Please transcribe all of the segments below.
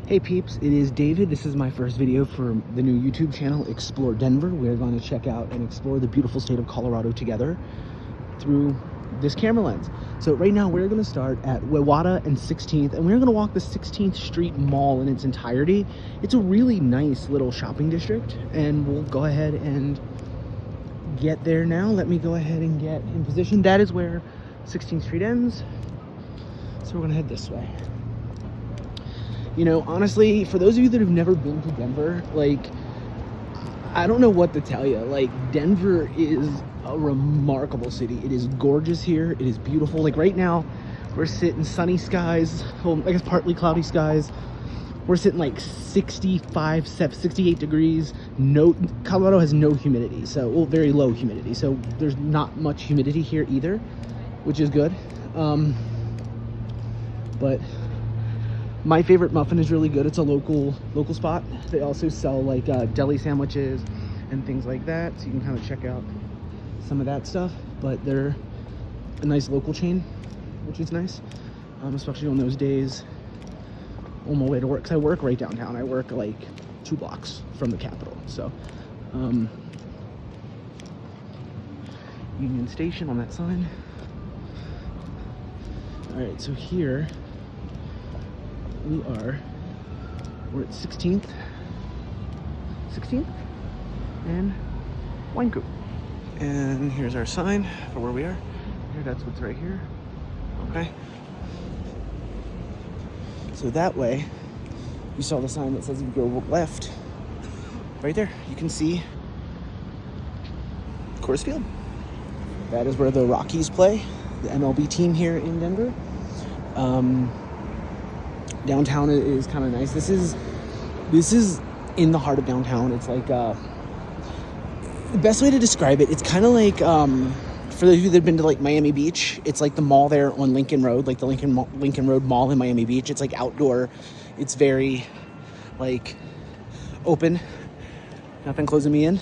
Hey peeps, it is David. This is my first video for the new YouTube channel, Explore Denver. We're going to check out and explore the beautiful state of Colorado together through this camera lens. So right now we're going to start at Wewata and 16th, and we're going to walk the 16th Street Mall in its entirety. It's a really nice little shopping district, and we'll go ahead and get there now. Let me go ahead and get in position. That is where 16th Street ends, so we're going to head this way. You know, honestly, for those of you that have never been to Denver, like, I don't know what to tell you. Like, Denver is a remarkable city. It is gorgeous here. It is beautiful. Like, right now, we're sitting sunny skies. Well, I guess partly cloudy skies. We're sitting like 65, 68 degrees. Colorado has no humidity, so, well, very low humidity. So there's not much humidity here either, which is good. But my favorite muffin is really good. It's a local spot. They also sell like deli sandwiches and things like that, so you can kind of check out some of that stuff. But they're a nice local chain, which is nice, especially on those days on my way to work. 'Cause I work right downtown. I work like 2 blocks from the Capitol. So Union Station on that sign. All right, so here we're at 16th and Wine Coop. And here's our sign for where we are. Here, that's what's right here. Okay. So that way, you saw the sign that says if you go left, right there, you can see Coors Field. That is where the Rockies play, the MLB team here in Denver. Downtown is kind of nice. This is in the heart of downtown. It's like the best way to describe it, it's kind of like for those of you that have been to like Miami Beach, it's like the mall there on Lincoln Road, like the Lincoln Road Mall in Miami Beach. It's like outdoor. It's very like open, nothing closing me in.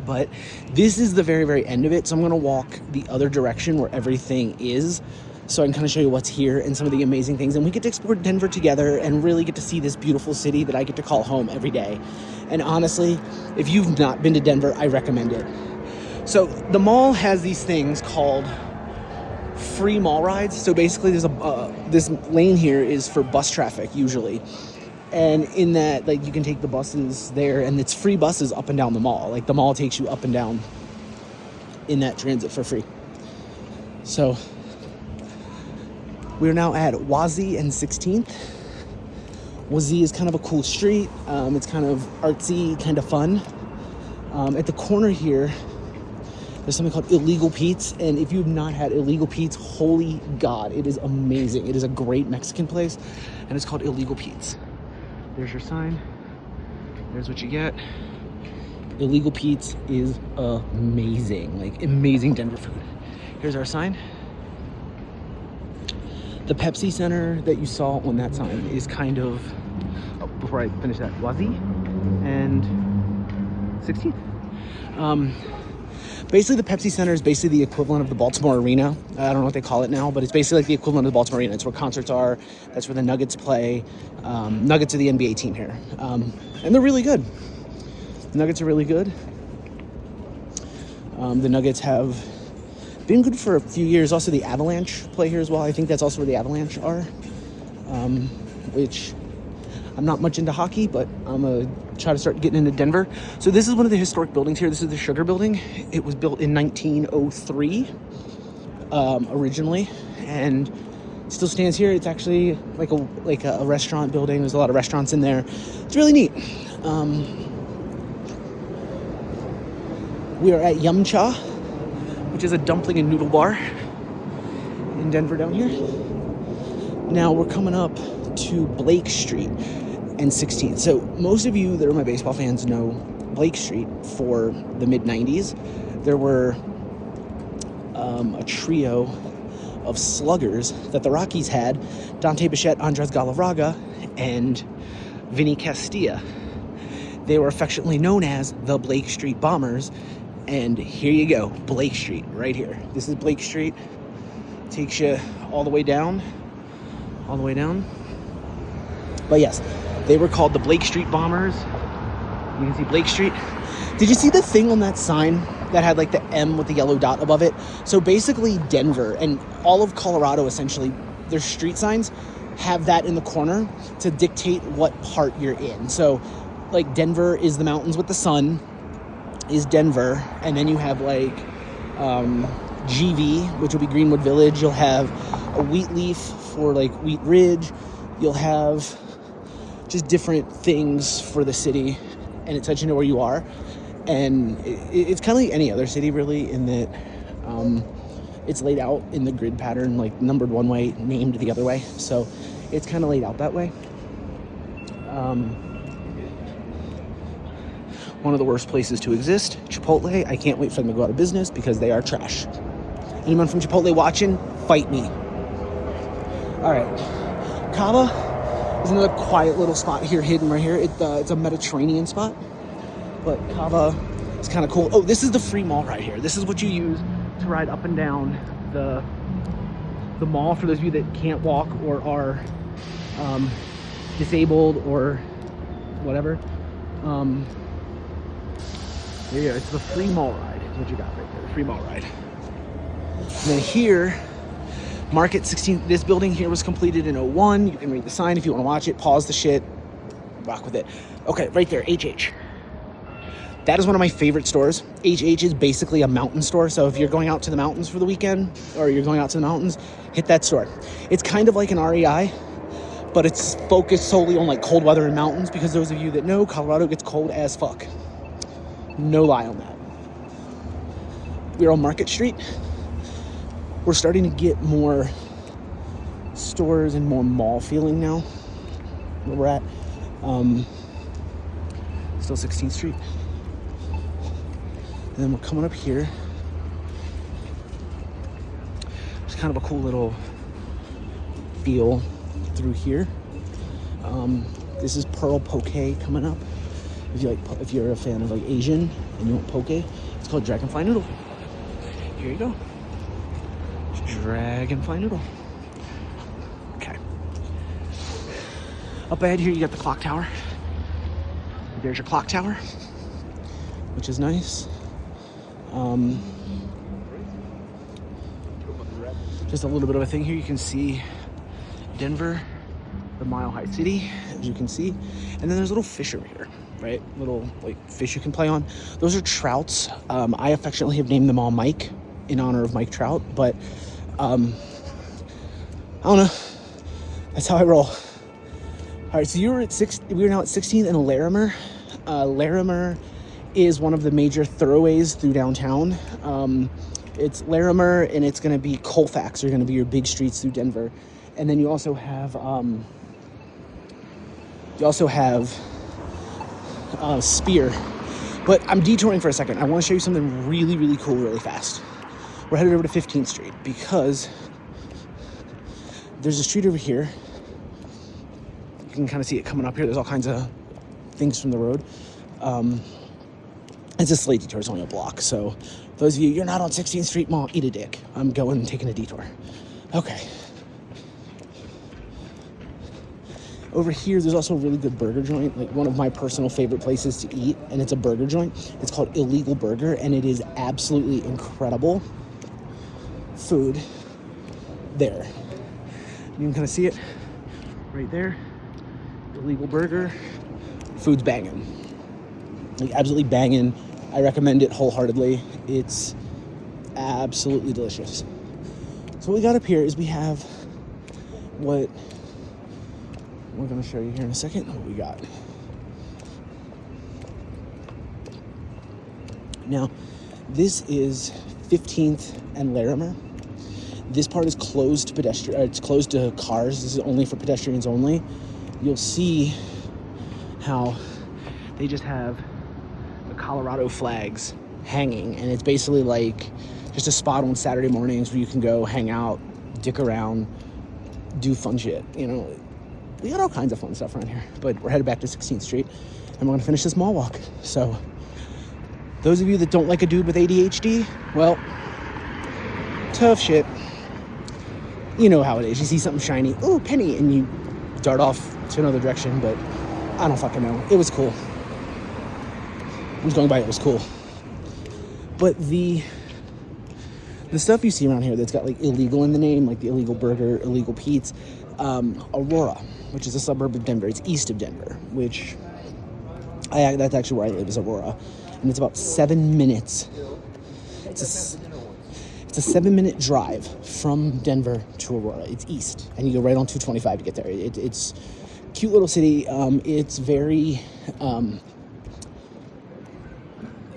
But this is the very, very end of it. So I'm gonna walk the other direction where everything is, so I can kind of show you what's here and some of the amazing things. And we get to explore Denver together and really get to see this beautiful city that I get to call home every day. And honestly, if you've not been to Denver, I recommend it. So the mall has these things called free mall rides. So basically there's this lane here is for bus traffic usually. And in that, like, you can take the buses there, and it's free buses up and down the mall. Like, the mall takes you up and down in that transit for free. So we're now at Wazee and 16th. Wazee is kind of a cool street. It's kind of artsy, kind of fun. At the corner here, there's something called Illegal Pete's. And if you've not had Illegal Pete's, holy God, it is amazing. It is a great Mexican place, and it's called Illegal Pete's. There's your sign. There's what you get. Illegal Pete's is amazing. Like, amazing Denver food. Here's our sign. The Pepsi Center that you saw on that sign is kind of, before I finish that, Wazee and 16th. Basically, the Pepsi Center is basically the equivalent of the Baltimore Arena. I don't know what they call it now, but it's basically like the equivalent of the Baltimore Arena. It's where concerts are. That's where the Nuggets play. Nuggets are the NBA team here. And they're really good. The Nuggets are really good. The Nuggets have been good for a few years. Also, the Avalanche play here as well. I think that's also where the Avalanche are. Which, I'm not much into hockey, but I'm going to try to start getting into Denver. So this is one of the historic buildings here. This is the Sugar Building. It was built in 1903 originally, and still stands here. It's actually like a restaurant building. There's a lot of restaurants in there. It's really neat. We are at Yum Cha, which is a dumpling and noodle bar in Denver down here. Now we're coming up to Blake Street and 16th. So most of you that are my baseball fans know Blake Street for the mid-90s. There were a trio of sluggers that the Rockies had: Dante Bichette, Andres Galarraga, and Vinny Castilla. They were affectionately known as the Blake Street Bombers. And here you go, Blake Street, right here. This is Blake Street. Takes you all the way down. But yes, they were called the Blake Street Bombers. You can see Blake Street. Did you see the thing on that sign that had like the M with the yellow dot above it? So basically Denver and all of Colorado, essentially, their street signs have that in the corner to dictate what part you're in. So like Denver is the mountains with the sun, is Denver. And then you have like GV, which will be Greenwood Village. You'll have a Wheat Leaf for like Wheat Ridge. You'll have just different things for the city, and it lets you know where you are. And it's kind of like any other city, really, in that it's laid out in the grid pattern, like numbered one way, named the other way. So it's kind of laid out that way. One of the worst places to exist, Chipotle. I can't wait for them to go out of business because they are trash. Anyone from Chipotle watching, fight me. All right, Cava is another quiet little spot here, hidden right here. It's a Mediterranean spot. But Cava is kind of cool. Oh, this is the free mall right here. This is what you use to ride up and down the mall for those of you that can't walk or are disabled or whatever. There you go. It's the free mall ride. Is what you got right there. The free mall ride. And then here, Market 16. This building here was completed in 01. You can read the sign if you want to watch it. Pause the shit. Rock with it. Okay, right there. HH. That is one of my favorite stores. HH is basically a mountain store. So if you're going out to the mountains for the weekend or you're going out to the mountains, hit that store. It's kind of like an REI, but it's focused solely on like cold weather and mountains, because those of you that know, Colorado gets cold as fuck. No lie on that. We're on Market Street. We're starting to get more stores and more mall feeling now where we're at. Still 16th Street. And then we're coming up here. It's kind of a cool little feel through here. This is Pearl Poke coming up. If you're a fan of like Asian and you want poke, it's called Dragonfly Noodle. Here you go. Dragonfly Noodle. Okay. Up ahead here you got the clock tower. There's your clock tower, which is nice. Just a little bit of a thing here. You can see Denver, the Mile High City, as you can see. And then there's little fish over here, right? Little like fish you can play on. Those are trouts. I affectionately have named them all Mike in honor of Mike Trout, but I don't know. That's how I roll. All right, so we're now at 16th and Larimer. Larimer is one of the major thoroughways through downtown. It's Larimer, and it's going to be Colfax are going to be your big streets through Denver. And then you also have Spear. But I'm detouring for a second. I want to show you something really, really cool really fast. We're headed over to 15th Street because there's a street over here. You can kind of see it coming up here. There's all kinds of things from the road. It's a slight detour. It's only a block. So those of you, you're not on 16th Street Mall, eat a dick. I'm going and taking a detour. Okay. Over here, there's also a really good burger joint, like one of my personal favorite places to eat, and it's a burger joint. It's called Illegal Burger, and it is absolutely incredible food there. You can kind of see it right there. Illegal Burger. Food's banging. Like, absolutely banging. I recommend it wholeheartedly. It's absolutely delicious. So what we got up here is we have what we're going to show you here in a second. What we got. Now, this is 15th and Larimer. This part is closed to pedestrian. It's closed to cars. This is only for pedestrians only. You'll see how they just have the Colorado flags hanging, and it's basically like just a spot on Saturday mornings where you can go hang out, dick around, do fun shit. You know, we got all kinds of fun stuff around here. But we're headed back to 16th Street, and we're gonna finish this mall walk. So those of you that don't like a dude with ADHD, well, tough shit. You know how it is. You see something shiny, ooh, penny, and you dart off to another direction, but I don't fucking know. It was cool. I was going by, it was cool. But the stuff you see around here that's got like illegal in the name, like the illegal burger, illegal Pete's, Aurora, which is a suburb of Denver. It's east of Denver, which that's actually where I live, is Aurora. And it's about 7 minutes. It's a 7-minute drive from Denver to Aurora. It's east, and you go right on 225 to get there. It's a cute little city. It's very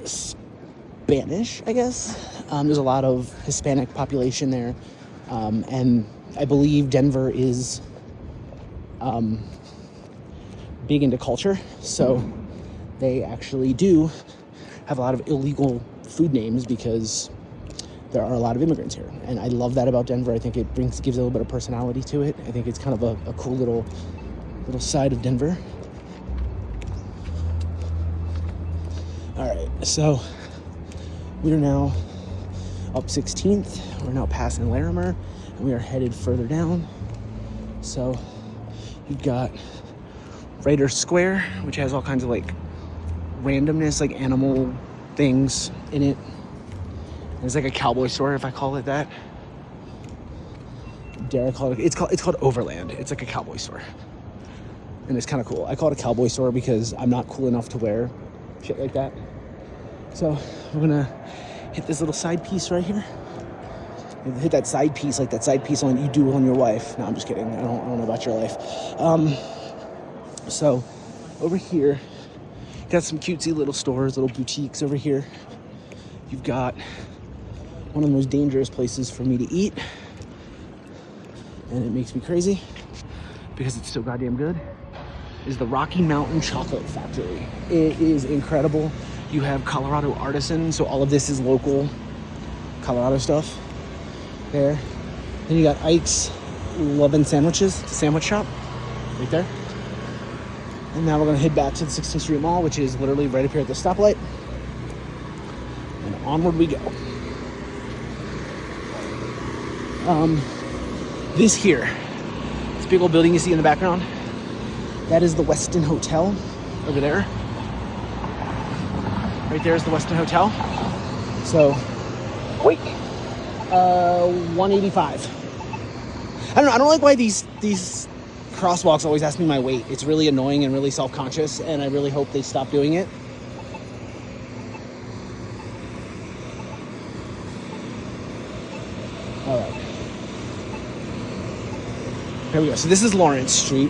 Spanish, I guess. There's a lot of Hispanic population there, and I believe Denver is big into culture, so they actually do have a lot of illegal food names because there are a lot of immigrants here, and I love that about Denver. I think it gives a little bit of personality to it. I think it's kind of a cool little side of Denver. All right, so we are now up 16th. We're now passing Larimer, and we are headed further down. So you've got Raider Square, which has all kinds of like randomness, like animal things in it. It's like a cowboy store, if I call it that. Dare I call it? It's called Overland. It's like a cowboy store, and it's kind of cool. I call it a cowboy store because I'm not cool enough to wear shit like that. So we're gonna hit this little side piece right here. Hit that side piece, like that side piece you do on your wife. No, I'm just kidding. I don't know about your life. So over here, got some cutesy little stores, little boutiques over here. You've got one of the most dangerous places for me to eat, and it makes me crazy because it's so goddamn good, is the Rocky Mountain Chocolate Factory. It is incredible. You have Colorado artisan, so all of this is local Colorado stuff there. Then you got Ike's Lovin' Sandwiches, the sandwich shop right there. And now we're gonna head back to the 16th Street Mall, which is literally right up here at the stoplight. And onward we go. This here, this big old building you see in the background, that is the Westin Hotel over there. Right there is the Westin Hotel. So, wait, 185. I don't like why these crosswalks always ask me my weight. It's really annoying and really self-conscious, and I really hope they stop doing it. All right. Here we go. So this is Lawrence Street.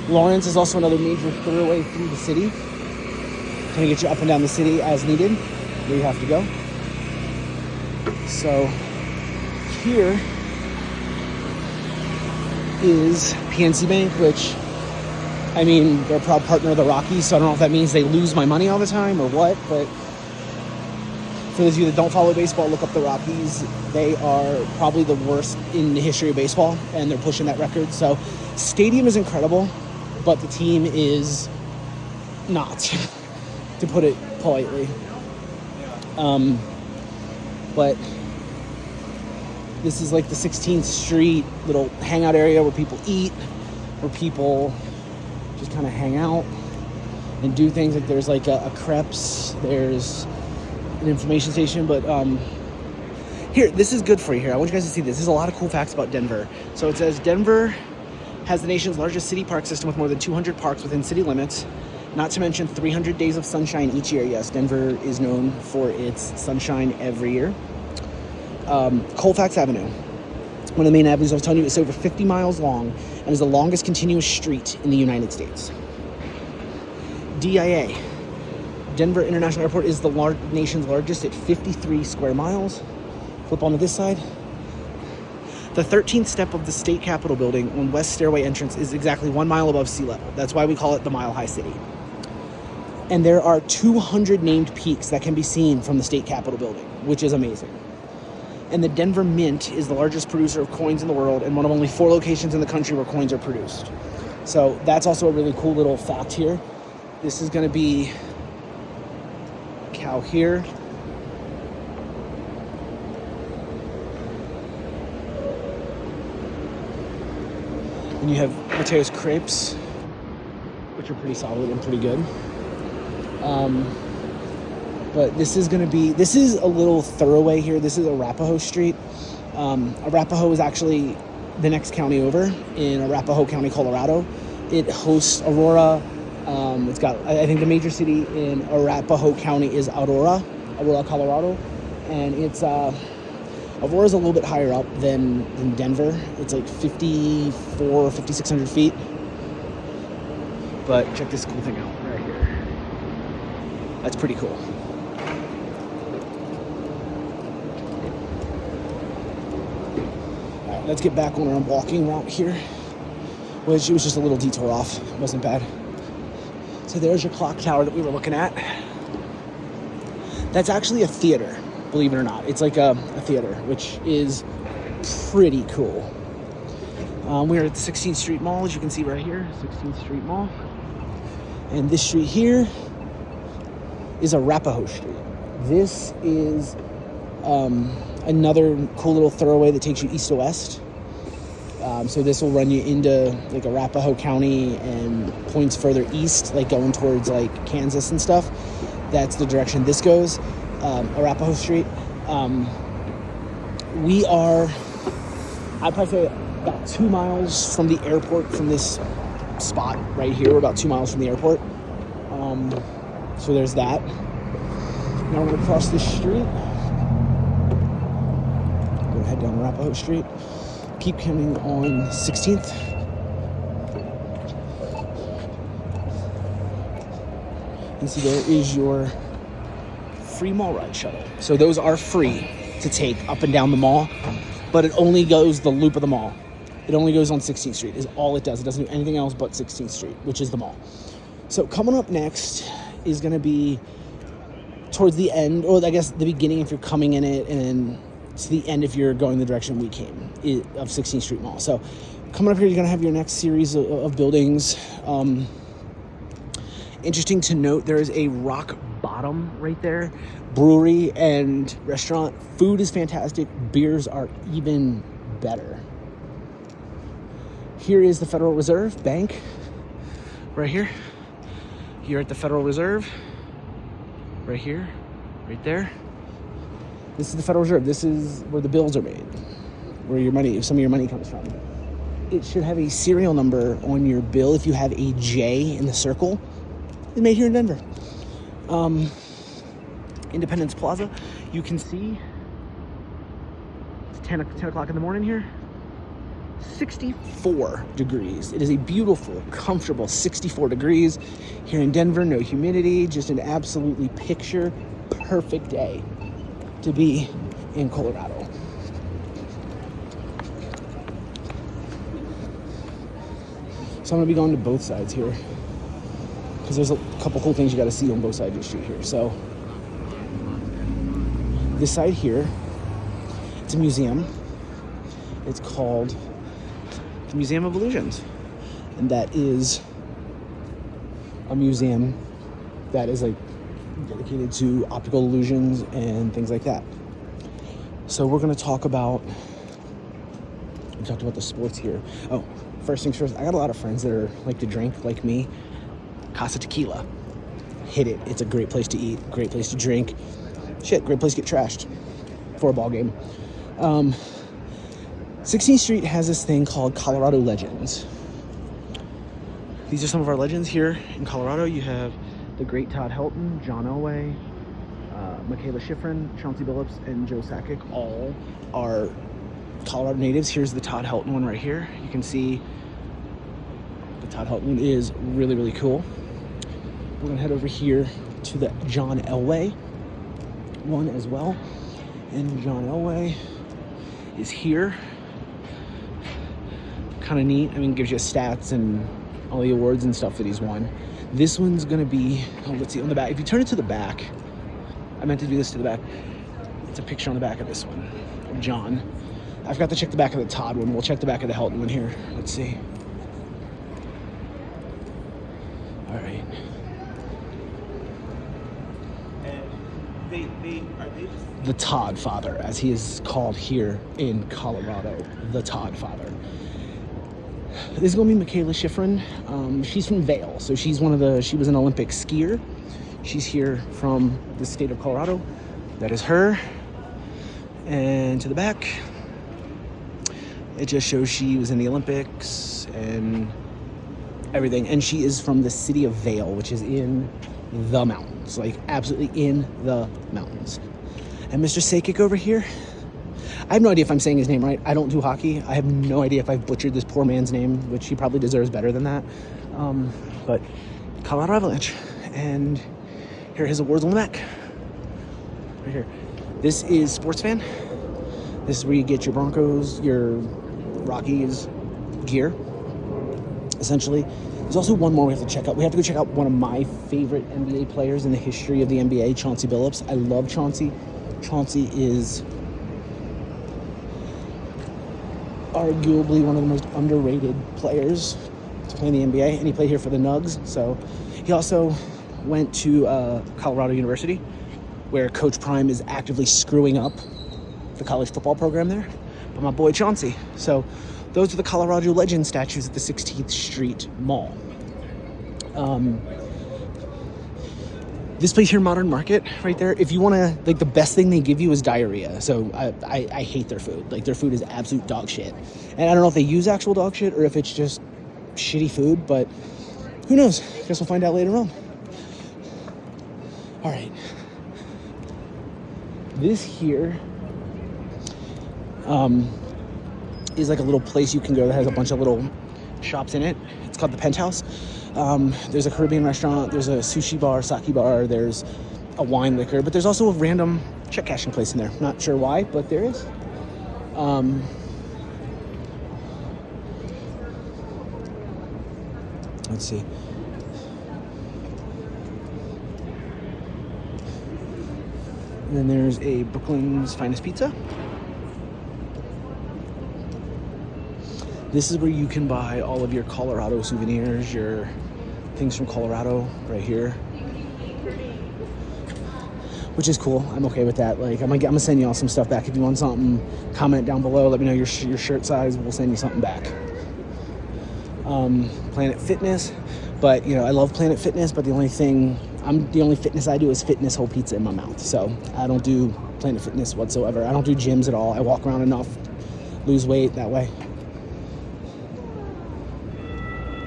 Lawrence is also another major thoroughway through the city. Kind of get you up and down the city as needed, where you have to go. So here is PNC Bank, which, I mean, they're a proud partner of the Rockies, so I don't know if that means they lose my money all the time or what, but for those of you that don't follow baseball, look up the Rockies. They are probably the worst in the history of baseball, and they're pushing that record. So stadium is incredible, but the team is not, to put it politely. But this is like the 16th Street little hangout area where people eat, where people just kind of hang out and do things. Like there's like a crepes, there's an information station, but here, this is good for you here. I want you guys to see this. There's a lot of cool facts about Denver. So it says Denver has the nation's largest city park system with more than 200 parks within city limits, not to mention 300 days of sunshine each year. Yes, Denver is known for its sunshine every year. Colfax Avenue, one of the main avenues I was telling you, is over 50 miles long and is the longest continuous street in the United States. DIA, Denver International Airport, is the nation's largest at 53 square miles. Flip onto this side. The 13th step of the state capitol building on West Stairway entrance is exactly 1 mile above sea level. That's why we call it the Mile High City. And there are 200 named peaks that can be seen from the state capitol building, which is amazing. And the Denver Mint is the largest producer of coins in the world and one of only 4 locations in the country where coins are produced. So that's also a really cool little fact here. This is going to be cow here. And And you have Mateo's Crepes, which are pretty solid and pretty good. But this is a little thoroughway here. This is Arapahoe Street. Arapahoe is actually the next county over in Arapahoe County, Colorado. It hosts Aurora. It's got, I think the major city in Arapahoe County is Aurora, Colorado. And it's, Aurora's a little bit higher up than Denver. It's like 5,600 feet. But check this cool thing out right here. That's pretty cool. All right, let's get back on our walking route here, which it was just a little detour off. It wasn't bad. So there's your clock tower that we were looking at. That's actually a theater, believe it or not. It's like a theater, which is pretty cool. We're at the 16th Street Mall, as you can see right here, 16th Street Mall. And this street here is Arapahoe Street. This is another cool little thoroughway that takes you east to west. So this will run you into like Arapahoe County and points further east, like going towards like Kansas and stuff. That's the direction this goes, Arapahoe Street. We are, I'd probably say, about 2 miles from the airport from this spot right here. We're about 2 miles from the airport. So there's that. Now we're going to cross this street. Go head down Arapahoe Street. Keep coming on 16th. And see, there is your free mall ride shuttle. So those are free to take up and down the mall, but it only goes the loop of the mall. It only goes on 16th Street is all it does. It doesn't do anything else but 16th Street, which is the mall. So coming up next is going to be towards the end, or I guess the beginning if you're coming in it, and to the end if you're going the direction we came of 16th Street Mall. So coming up here, you're going to have your next series of buildings. Interesting to note, there is a Rock Bottom right there, brewery and restaurant. Food is fantastic. Beers are even better. Here is the Federal Reserve Bank right here. You're at the Federal Reserve right here, right there. This is the Federal Reserve. This is where the bills are made, where your money, some of your money comes from. It should have a serial number on your bill. If you have a J in the circle, it's made here in Denver. Independence Plaza, you can see it's 10 o'clock in the morning here. 64 degrees. It is a beautiful, comfortable 64 degrees here in Denver. No humidity, just an absolutely picture perfect day to be in Colorado. So I'm gonna be going to both sides here because there's a couple cool things you got to see on both sides of the street here. So this side here, it's a museum. It's called the Museum of Illusions, and that is a museum that is like dedicated to optical illusions and things like that. So we're going to talk about, we talked about the sports here. Oh, first things first, I got a lot of friends that are like to drink like me. Casa Tequila, hit it. It's a great place to eat, great place to drink. Shit, great place to get trashed for a ball game. 16th Street has this thing called Colorado Legends. These are some of our legends here in Colorado. You have the great Todd Helton, John Elway, Michaela Schifrin, Chauncey Billups, and Joe Sakic. All are Colorado natives. Here's the Todd Helton one right here. You can see the Todd Helton one is really, really cool. We're gonna head over here to the John Elway one as well. And John Elway is here. Kind of neat. I mean, gives you stats and all the awards and stuff that he's won. This one's gonna be, oh, let's see, on the back. If you turn it to the back, I meant to do this to the back. It's a picture on the back of this one of John. I forgot to check the back of the Todd one. We'll check the back of the Helton one here. Let's see. All right. The Todd Father, as he is called here in Colorado, the Todd Father. this is gonna be Michaela Schifrin. She's from Vail, so she was an Olympic skier. She's here from the state of Colorado. That is her. And to the back, it just shows she was in the Olympics and everything. And she is from the city of Vail, which is in the mountains, like absolutely in the mountains. And Mr. Sakic over here, I have no idea if I'm saying his name right. I don't do hockey. I have no idea if I've butchered this poor man's name, which he probably deserves better than that. But Colorado Avalanche. And here are his awards on the back. Right here. This is Sports Fan. This is where you get your Broncos, your Rockies gear, essentially. There's also one more we have to check out. We have to go check out one of my favorite NBA players in the history of the NBA, Chauncey Billups. I love Chauncey. Chauncey is arguably one of the most underrated players to play in the NBA, and he played here for the Nugs. So he also went to Colorado University, where Coach Prime is actively screwing up the college football program there. But my boy Chauncey. So those are the Colorado Legend statues at the 16th Street Mall. This place here, Modern Market, right there, if you want to, like, the best thing they give you is diarrhea. So I hate their food. Like, their food is absolute dog shit. And I don't know if they use actual dog shit or if it's just shitty food, but who knows? Guess we'll find out later on. All right. This here is like a little place you can go that has a bunch of little shops in it. It's called the Penthouse. There's a Caribbean restaurant, there's a sushi bar, sake bar, there's a wine liquor, but there's also a random check cashing place in there. Not sure why, but there is. Let's see. And then there's a Brooklyn's Finest Pizza. This is where you can buy all of your Colorado souvenirs, your things from Colorado, right here. Which is cool. I'm okay with that. Like, I'm gonna send y'all some stuff back. If you want something, comment down below. Let me know your shirt size. We'll send you something back. Planet Fitness. But, you know, I love Planet Fitness, but the only fitness I do is fitness whole pizza in my mouth. So I don't do Planet Fitness whatsoever. I don't do gyms at all. I walk around enough, lose weight that way.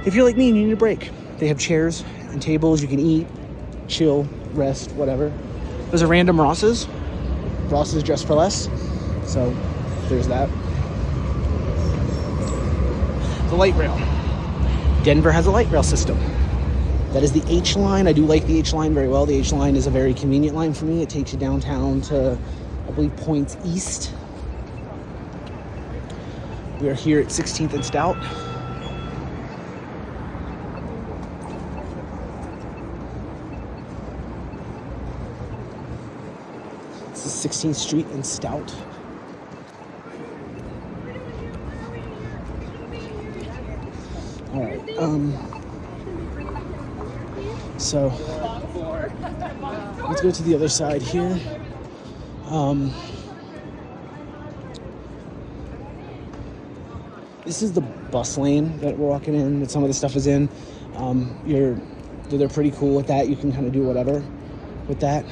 If you're like me and you need a break, they have chairs and tables. You can eat, chill, rest, whatever. There's a random Ross's. Ross's Dress for Less. So there's that. The light rail. Denver has a light rail system. That is the H line. I do like the H line very well. The H line is a very convenient line for me. It takes you downtown to, I believe, Points East. We are here at 16th and Stout. This is 16th Street and Stout. All right. So let's go to the other side here. This is the bus lane that we're walking in, that some of the stuff is in. They're pretty cool with that. You can kind of do whatever with that.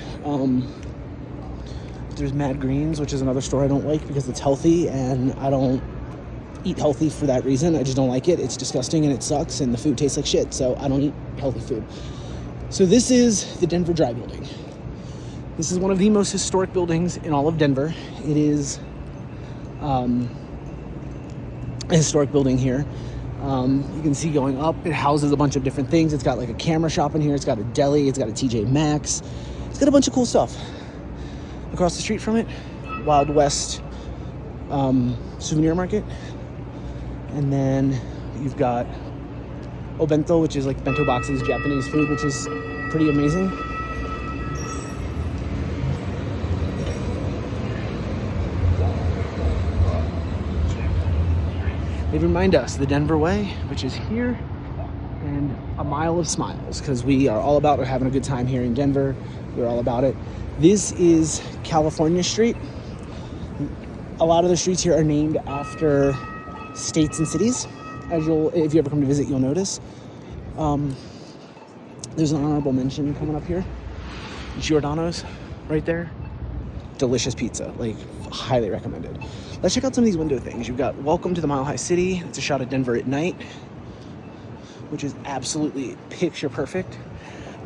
There's Mad Greens, which is another store I don't like because it's healthy, and I don't eat healthy for that reason. I just don't like it. It's disgusting and it sucks, and the food tastes like shit, so I don't eat healthy food. So this is the Denver Dry Building. This is one of the most historic buildings in all of Denver. It is a historic building here. You can see going up, it houses a bunch of different things. It's got like a camera shop in here. It's got a deli. It's got a TJ Maxx. It's got a bunch of cool stuff. Across the street from it, Wild West Souvenir Market. And then you've got Obento, which is like bento boxes, Japanese food, which is pretty amazing. They remind us the Denver way, which is here, and a mile of smiles, because we are all about having a good time here in Denver. We're all about it. This is California Street. A lot of the streets here are named after states and cities. as if you ever come to visit, you'll notice. There's an honorable mention coming up here. Giordano's, right there. Delicious pizza, like highly recommended. Let's check out some of these window things. You've got Welcome to the Mile High City. It's a shot of Denver at night, which is absolutely picture perfect.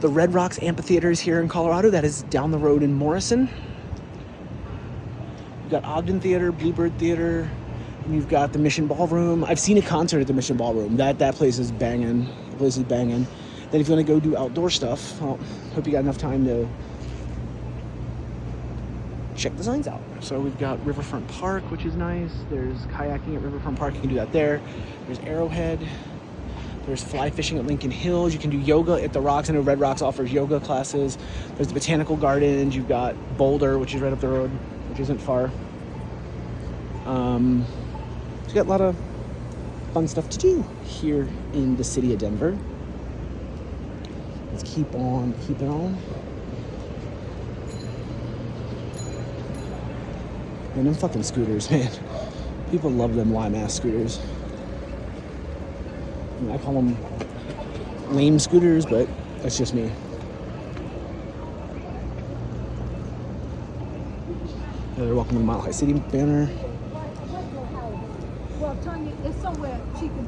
The Red Rocks Amphitheater is here in Colorado. That is down the road in Morrison. You've got Ogden Theater, Bluebird Theater, and you've got the Mission Ballroom. I've seen a concert at the Mission Ballroom. That place is banging. The place is banging. Then if you want to go do outdoor stuff, well, hope you got enough time to check the signs out. So we've got Riverfront Park, which is nice. There's kayaking at Riverfront Park. You can do that there. There's Arrowhead. There's fly fishing at Lincoln Hills. You can do yoga at the Rocks. I know Red Rocks offers yoga classes. There's the Botanical Gardens. You've got Boulder, which is right up the road, which isn't far. So you got a lot of fun stuff to do here in the city of Denver. Let's keep on keeping on. And them fucking scooters, man. People love them lime-ass scooters. I mean, I call them lame scooters, but that's just me. They're Welcome to the Mile High City banner.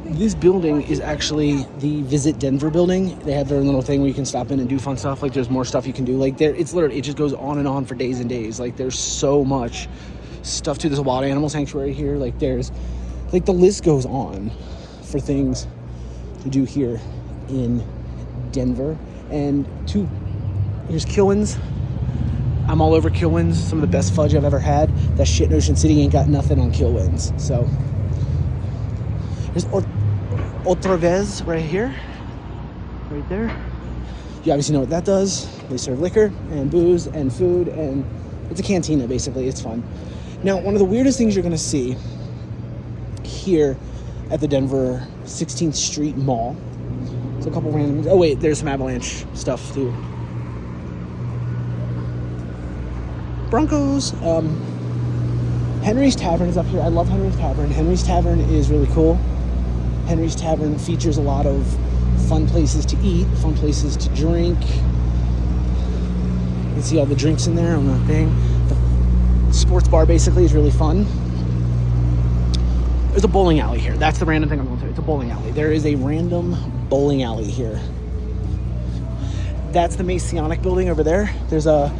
This building is actually the Visit Denver building. They have their little thing where you can stop in and do fun stuff. Like, there's more stuff you can do. Like, it's literally, it just goes on and on for days and days. Like, there's so much stuff to this wild animal sanctuary here. Like, there's, like, the list goes on for things to do here in Denver. And here's Kilwins. I'm all over Kilwins. Some of the best fudge I've ever had. That shit in Ocean City ain't got nothing on Kilwins. So there's Otra Vez right here, right there. You obviously know what that does. They serve liquor and booze and food, and it's a cantina basically. It's fun. Now, one of the weirdest things you're gonna see here at the Denver 16th Street Mall. It's a couple random. Oh wait, there's some Avalanche stuff too. Broncos. Henry's Tavern is up here. I love Henry's Tavern. Henry's Tavern is really cool. Henry's Tavern features a lot of fun places to eat, fun places to drink. You can see all the drinks in there on the thing. The sports bar basically is really fun. There's a bowling alley here. That's the random thing I'm going to. It's a bowling alley. There is a random bowling alley here. That's the Masonic building over there. There's a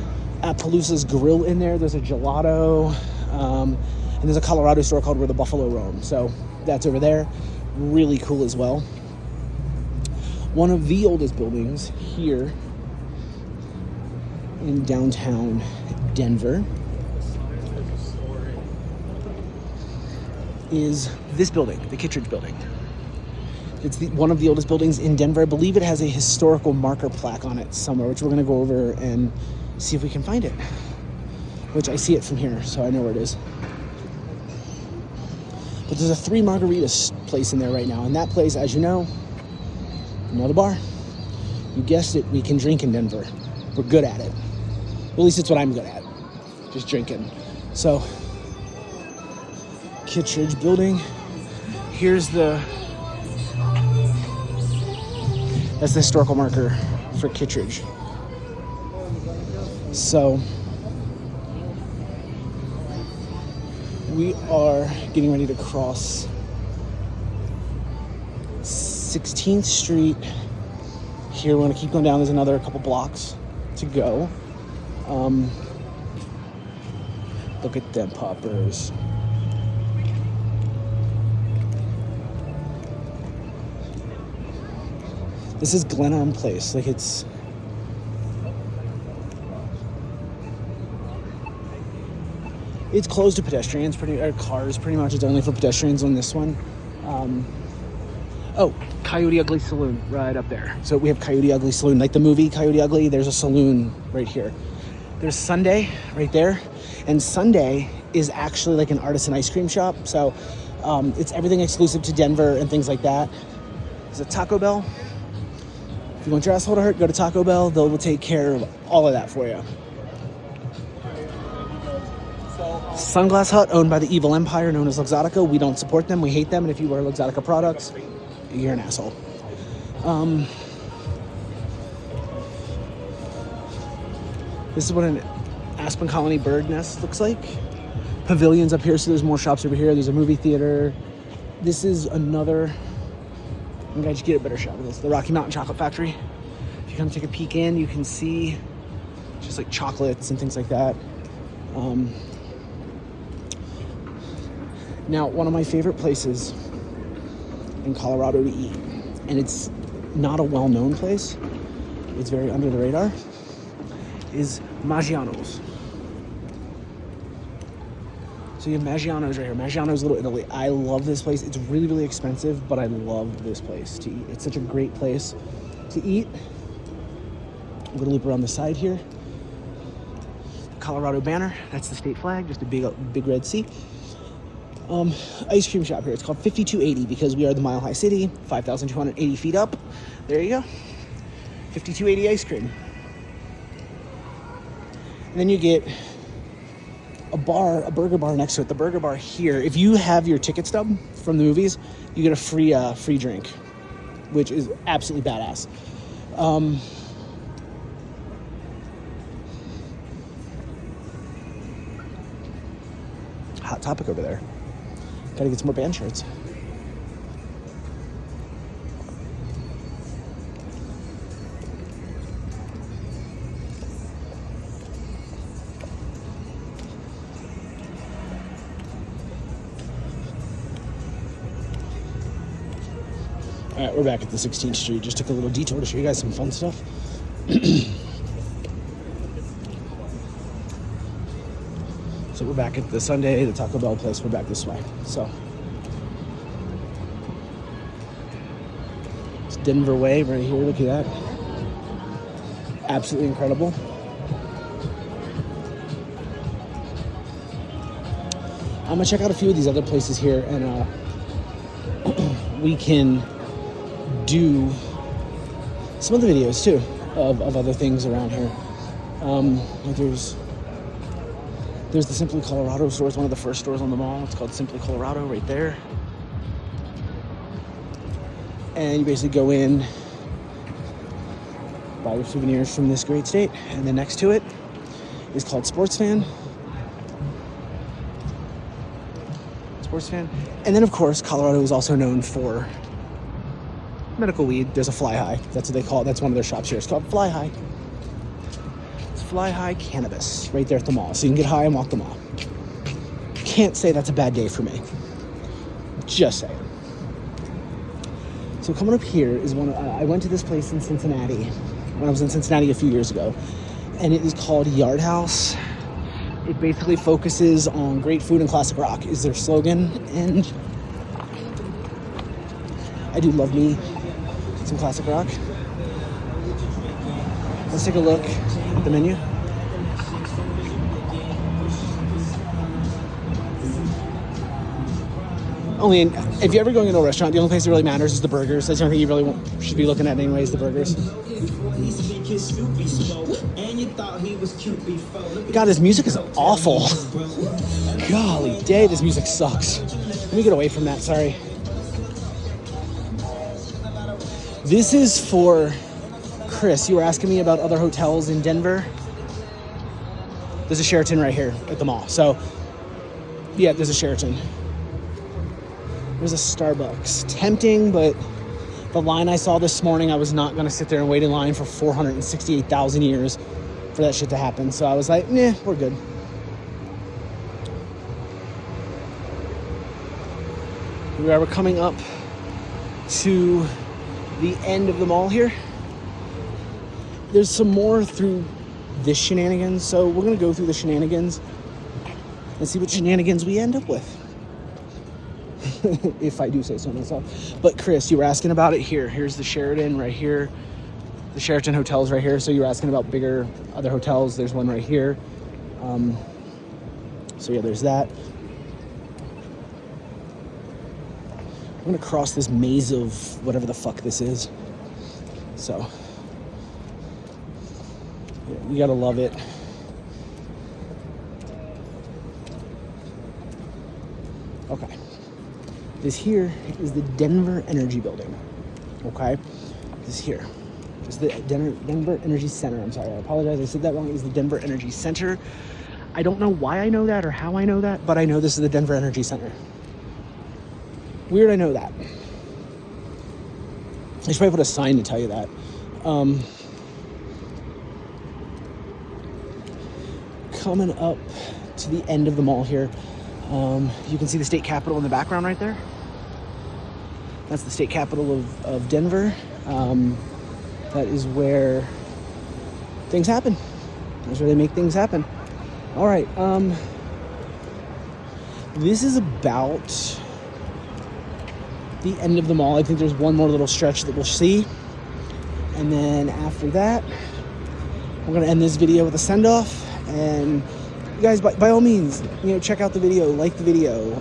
Appaloosa's Grill in there. There's a gelato. And there's a Colorado store called Where the Buffalo Roam. So that's over there. Really cool as well. One of the oldest buildings here in downtown Denver is this building, the Kittredge Building. It's one of the oldest buildings in Denver. I believe it has a historical marker plaque on it somewhere, which we're going to go over and see if we can find it. Which I see it from here, so I know where it is. But there's a Three Margaritas place in there right now. And that place, as you know, another bar. You guessed it, we can drink in Denver. We're good at it. At least it's what I'm good at. Just drinking. So, Kittredge Building. That's the historical marker for Kittredge. So, we are getting ready to cross 16th Street. Here, we're going to keep going down. There's another couple blocks to go. Look at them poppers. This is Glenarm Place. Like, it's closed to pedestrians, cars pretty much. It's only for pedestrians on this one. Coyote Ugly Saloon right up there. So we have Coyote Ugly Saloon, like the movie Coyote Ugly. There's a saloon right here. There's Sunday right there, and Sunday is actually like an artisan ice cream shop. So it's everything exclusive to Denver and things like that. There's a Taco Bell. If you want your asshole to hurt, go to Taco Bell. They will take care of all of that for you. Sunglass Hut, owned by the evil empire known as Luxottica. We don't support them. We hate them. And if you wear Luxottica products, you're an asshole. This is what an Aspen Colony bird nest looks like. Pavilions up here, so there's more shops over here. There's a movie theater. This is another, I'm gonna get a better shot of this, the Rocky Mountain Chocolate Factory. If you come take a peek in, you can see just like chocolates and things like that. Now, one of my favorite places in Colorado to eat, and it's not a well-known place, it's very under the radar, is Maggiano's. So you have Maggiano's right here. Maggiano's Little Italy. I love this place. It's really, really expensive, but I love this place to eat. It's such a great place to eat. I'm gonna loop around the side here. The Colorado banner, that's the state flag, just a big red C. Ice cream shop here. It's called 5280 because we are the Mile High City, 5,280 feet up. There you go. 5280 ice cream. And then you get a burger bar next to it. The burger bar here, if you have your ticket stub from the movies, you get a free drink, which is absolutely badass. Hot Topic over there. Gotta get some more band shirts. All right, we're back at the 16th Street. Just took a little detour to show you guys some fun stuff. So we're back at the Sunday, the Taco Bell place. We're back this way. So it's Denver Way right here. Look at that. Absolutely incredible. I'm gonna check out a few of these other places here, and we can do some other videos too of other things around here. There's the Simply Colorado store. It's one of the first stores on the mall. It's called Simply Colorado right there. And you basically go in, buy your souvenirs from this great state. And then next to it is called Sports Fan. And then of course, Colorado is also known for medical weed. There's a Fly High. That's what they call it. That's one of their shops here. It's called Fly High. It's Fly High Cannabis right there at the mall. So you can get high and walk the mall. Can't say that's a bad day for me. Just saying. So coming up here is I went to this place in Cincinnati when I was in Cincinnati a few years ago, and it is called Yard House. It basically focuses on great food and classic rock is their slogan, and I do love me some classic rock. Let's take a look at the menu. If you're ever going into a restaurant, the only place that really matters is the burgers. That's the only thing you really should be looking at anyways, the burgers. God, this music is awful. Golly day, this music sucks. Let me get away from that, sorry. This is for Chris. You were asking me about other hotels in Denver. There's a Sheraton right here at the mall. So, yeah, there's a Sheraton. There's a Starbucks. Tempting, but the line I saw this morning, I was not going to sit there and wait in line for 468,000 years for that shit to happen. So I was like, nah, we're good. We're coming up to the end of the mall here. There's some more through this shenanigans, so we're going to go through the shenanigans and see what shenanigans we end up with. If I do say so myself. But Chris, you were asking about it here. Here's the Sheraton right here. The Sheraton Hotel's right here. So you were asking about bigger other hotels. There's one right here. So yeah, there's that. I'm gonna cross this maze of whatever the fuck this is. So yeah, you gotta love it. Okay. This here is the Denver Energy Building. Okay. This here is the Denver Energy Center. I'm sorry, I apologize. I said that wrong. It's the Denver Energy Center. I don't know why I know that or how I know that, but I know this is the Denver Energy Center. Weird, I know that. I should probably put a sign to tell you that. Coming up to the end of the mall here, you can see the state capitol in the background right there. That's the state capitol of Denver. That is where things happen. That's where they make things happen. All right. This is about the end of the mall. I think there's one more little stretch that we'll see. And then after that, we're going to end this video with a send-off. And you guys, by all means, check out the video, like the video,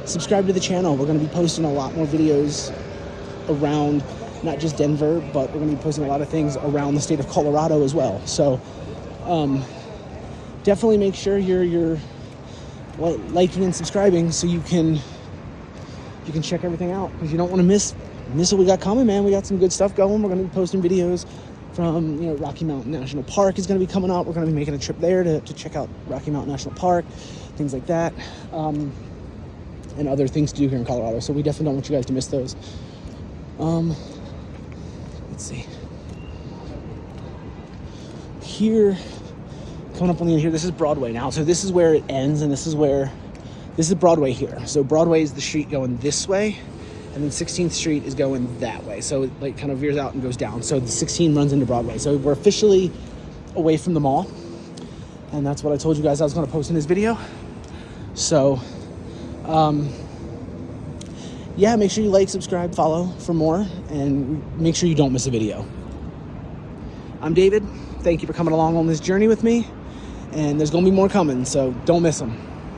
subscribe to the channel. We're going to be posting a lot more videos around not just Denver, but we're going to be posting a lot of things around the state of Colorado as well. So definitely make sure you're liking and subscribing so you can check everything out, because you don't want to miss what we got coming, man. We got some good stuff going. We're going to be posting videos from Rocky Mountain National Park is going to be coming up. We're going to be making a trip there to check out Rocky Mountain National Park, things like that, and other things to do here in Colorado. So we definitely don't want you guys to miss those. Let's see. Here, coming up on the end here, this is Broadway now. So this is where it ends, and this is Broadway here. So Broadway is the street going this way, and then 16th Street is going that way. So it like kind of veers out and goes down. So the 16 runs into Broadway. So we're officially away from the mall. And that's what I told you guys I was going to post in this video. So, yeah, make sure you like, subscribe, follow for more, and make sure you don't miss a video. I'm David. Thank you for coming along on this journey with me. And there's going to be more coming, so don't miss them.